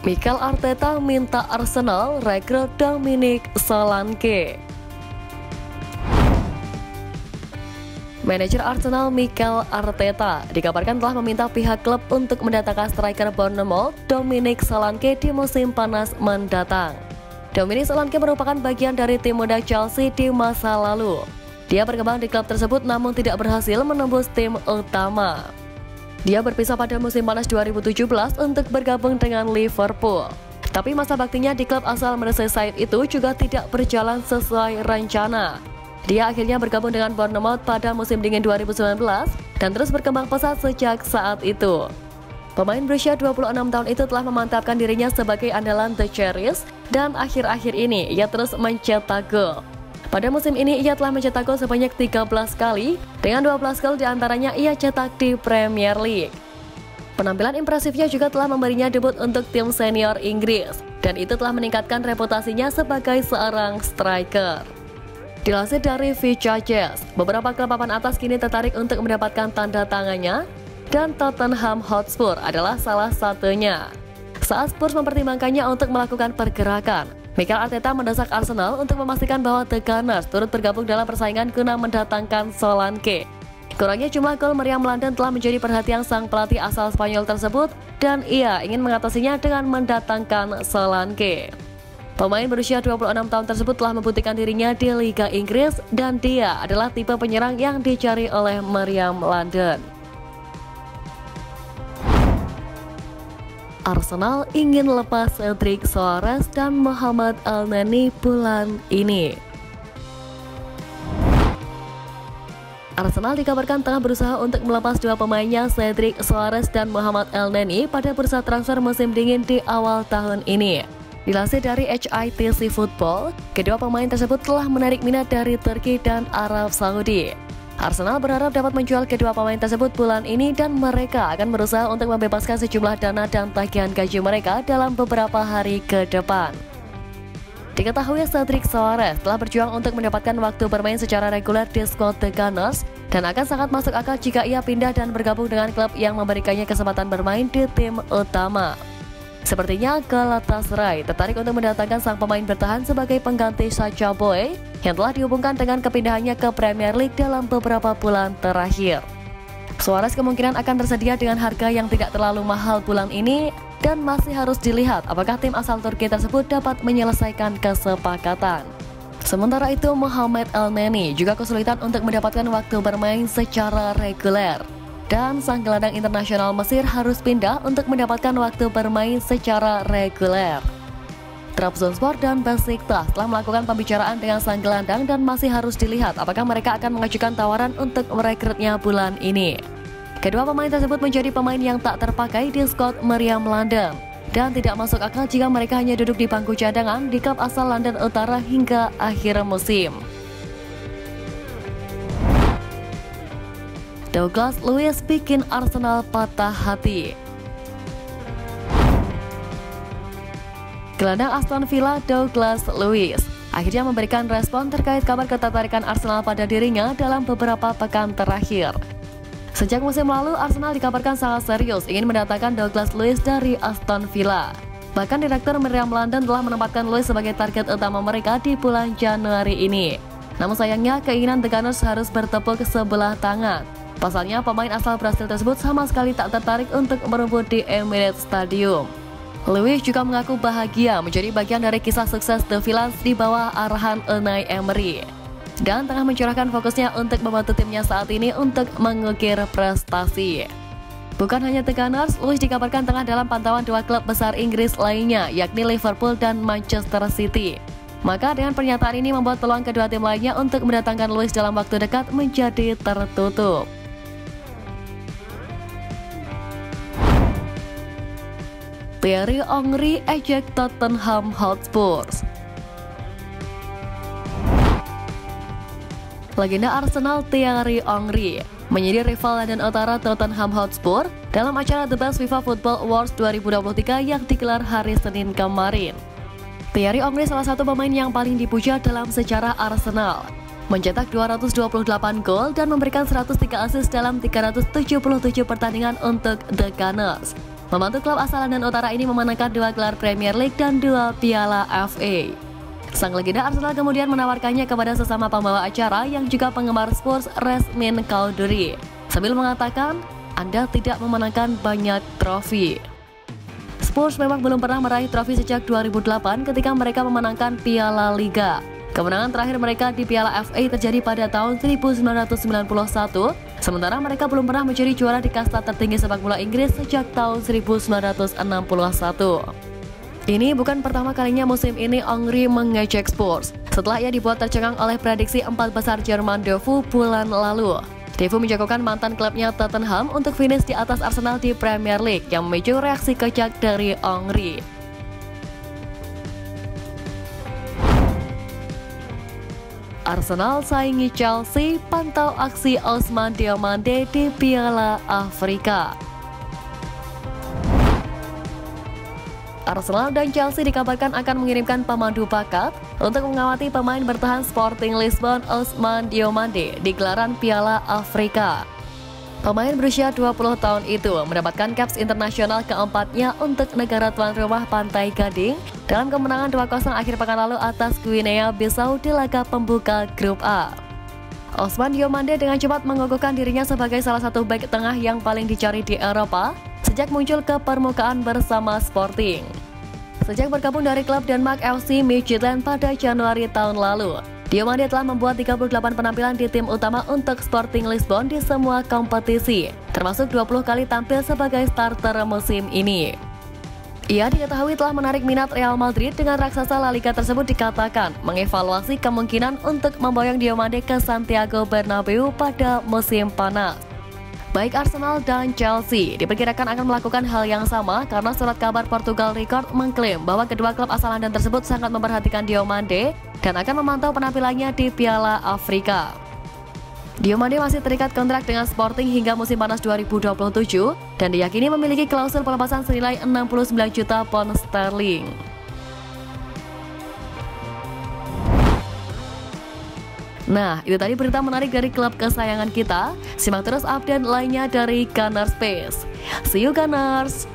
Mikel Arteta minta Arsenal rekrut Dominic Solanke. Manajer Arsenal Mikel Arteta dikabarkan telah meminta pihak klub untuk mendatangkan striker Bournemouth Dominic Solanke di musim panas mendatang. Dominic Solanke merupakan bagian dari tim muda Chelsea di masa lalu. Dia berkembang di klub tersebut namun tidak berhasil menembus tim utama. Dia berpisah pada musim panas 2017 untuk bergabung dengan Liverpool. Tapi masa baktinya di klub asal Merseyside itu juga tidak berjalan sesuai rencana. Dia akhirnya bergabung dengan Bournemouth pada musim dingin 2019 dan terus berkembang pesat sejak saat itu. Pemain berusia 26 tahun itu telah memantapkan dirinya sebagai andalan The Cherries dan akhir-akhir ini ia terus mencetak gol. Pada musim ini ia telah mencetak gol sebanyak 13 kali, dengan 12 gol diantaranya ia cetak di Premier League. Penampilan impresifnya juga telah memberinya debut untuk tim senior Inggris, dan itu telah meningkatkan reputasinya sebagai seorang striker. Dilansir dari Vichages, beberapa klub papan atas kini tertarik untuk mendapatkan tanda tangannya, dan Tottenham Hotspur adalah salah satunya. Saat Spurs mempertimbangkannya untuk melakukan pergerakan, Mikel Arteta mendesak Arsenal untuk memastikan bahwa The Gunners turut bergabung dalam persaingan guna mendatangkan Solanke. Kurangnya jumlah gol meriam London telah menjadi perhatian sang pelatih asal Spanyol tersebut dan ia ingin mengatasinya dengan mendatangkan Solanke. Pemain berusia 26 tahun tersebut telah membuktikan dirinya di Liga Inggris dan dia adalah tipe penyerang yang dicari oleh meriam London. Arsenal ingin lepas Cedric Soares dan Mohamed Elneny bulan ini. Arsenal dikabarkan tengah berusaha untuk melepas dua pemainnya Cedric Soares dan Mohamed Elneny pada bursa transfer musim dingin di awal tahun ini. Dilansir dari HITC Football, kedua pemain tersebut telah menarik minat dari Turki dan Arab Saudi. Arsenal berharap dapat menjual kedua pemain tersebut bulan ini dan mereka akan berusaha untuk membebaskan sejumlah dana dan tagihan gaji mereka dalam beberapa hari ke depan. Diketahui Cedric Soares telah berjuang untuk mendapatkan waktu bermain secara reguler di skuad The Gunners dan akan sangat masuk akal jika ia pindah dan bergabung dengan klub yang memberikannya kesempatan bermain di tim utama. Sepertinya Galatasaray tertarik untuk mendatangkan sang pemain bertahan sebagai pengganti Sacha Boey yang telah dihubungkan dengan kepindahannya ke Premier League dalam beberapa bulan terakhir. Suarez kemungkinan akan tersedia dengan harga yang tidak terlalu mahal bulan ini dan masih harus dilihat apakah tim asal Turki tersebut dapat menyelesaikan kesepakatan. Sementara itu Mohamed Elneny juga kesulitan untuk mendapatkan waktu bermain secara reguler. Dan sang gelandang internasional Mesir harus pindah untuk mendapatkan waktu bermain secara reguler. Trabzonspor dan Besiktas telah melakukan pembicaraan dengan sang gelandang dan masih harus dilihat apakah mereka akan mengajukan tawaran untuk merekrutnya bulan ini. Kedua pemain tersebut menjadi pemain yang tak terpakai di skuad meriam London dan tidak masuk akal jika mereka hanya duduk di bangku cadangan di klub asal London Utara hingga akhir musim. Douglas Luiz bikin Arsenal patah hati. Gelandang Aston Villa Douglas Luiz akhirnya memberikan respon terkait kabar ketertarikan Arsenal pada dirinya dalam beberapa pekan terakhir. Sejak musim lalu, Arsenal dikabarkan sangat serius ingin mendatangkan Douglas Luiz dari Aston Villa. Bahkan Direktur Meriam London telah menempatkan Luiz sebagai target utama mereka di bulan Januari ini. Namun sayangnya keinginan The Gunners harus bertepuk sebelah tangan. Pasalnya pemain asal Brasil tersebut sama sekali tak tertarik untuk merebut di Emirates Stadium. Luiz juga mengaku bahagia menjadi bagian dari kisah sukses The Villains di bawah arahan Unai Emery dan tengah mencurahkan fokusnya untuk membantu timnya saat ini untuk mengukir prestasi. Bukan hanya The Gunners, Luiz dikabarkan tengah dalam pantauan dua klub besar Inggris lainnya, yakni Liverpool dan Manchester City. Maka dengan pernyataan ini membuat peluang kedua tim lainnya untuk mendatangkan Luiz dalam waktu dekat menjadi tertutup. Thierry Henry ejek Tottenham Hotspur. Legenda Arsenal Thierry Henry menjadi rival London Utara Tottenham Hotspur dalam acara The Best FIFA Football Awards 2023 yang digelar hari Senin kemarin. Thierry Henry salah satu pemain yang paling dipuja dalam sejarah Arsenal, mencetak 228 gol dan memberikan 103 assist dalam 377 pertandingan untuk The Gunners. membantu klub asal London Utara ini memenangkan 2 gelar Premier League dan 2 piala FA. Sang legenda Arsenal kemudian menawarkannya kepada sesama pembawa acara yang juga penggemar Spurs, Rasmin Chowdhury, sambil mengatakan, "Anda tidak memenangkan banyak trofi." Spurs memang belum pernah meraih trofi sejak 2008 ketika mereka memenangkan Piala Liga. Kemenangan terakhir mereka di Piala FA terjadi pada tahun 1991, sementara mereka belum pernah menjadi juara di kasta tertinggi sepak bola Inggris sejak tahun 1961. Ini bukan pertama kalinya musim ini Henry mengejek Spurs, setelah ia dibuat tercengang oleh prediksi 4 besar Jerman Defoe bulan lalu. Defoe menjagokan mantan klubnya Tottenham untuk finish di atas Arsenal di Premier League yang memicu reaksi kejak dari Henry. Arsenal saingi Chelsea, pantau aksi Ousmane Diomande di Piala Afrika. Arsenal dan Chelsea dikabarkan akan mengirimkan pemandu bakat untuk mengamati pemain bertahan Sporting Lisbon Ousmane Diomande di gelaran Piala Afrika. Pemain berusia 20 tahun itu mendapatkan caps internasional keempatnya untuk negara tuan rumah Pantai Gading dalam kemenangan 2-0 akhir pekan lalu atas Guinea Bissau di laga pembuka Grup A. Ousmane Diomande dengan cepat mengukuhkan dirinya sebagai salah satu bek tengah yang paling dicari di Eropa sejak muncul ke permukaan bersama Sporting. Sejak bergabung dari klub Denmark FC Midtjylland pada Januari tahun lalu, Diomande telah membuat 38 penampilan di tim utama untuk Sporting Lisbon di semua kompetisi, termasuk 20 kali tampil sebagai starter musim ini. Ia diketahui telah menarik minat Real Madrid dengan raksasa La Liga tersebut dikatakan mengevaluasi kemungkinan untuk memboyong Diomande ke Santiago Bernabeu pada musim panas. Baik Arsenal dan Chelsea diperkirakan akan melakukan hal yang sama karena surat kabar Portugal Record mengklaim bahwa kedua klub asal London tersebut sangat memperhatikan Diomande dan akan memantau penampilannya di Piala Afrika. Diomande masih terikat kontrak dengan Sporting hingga musim panas 2027 dan diyakini memiliki klausul pelepasan senilai 69 juta pound sterling. Nah, itu tadi berita menarik dari klub kesayangan kita. Simak terus update lainnya dari Gunners Space. See you Gunners!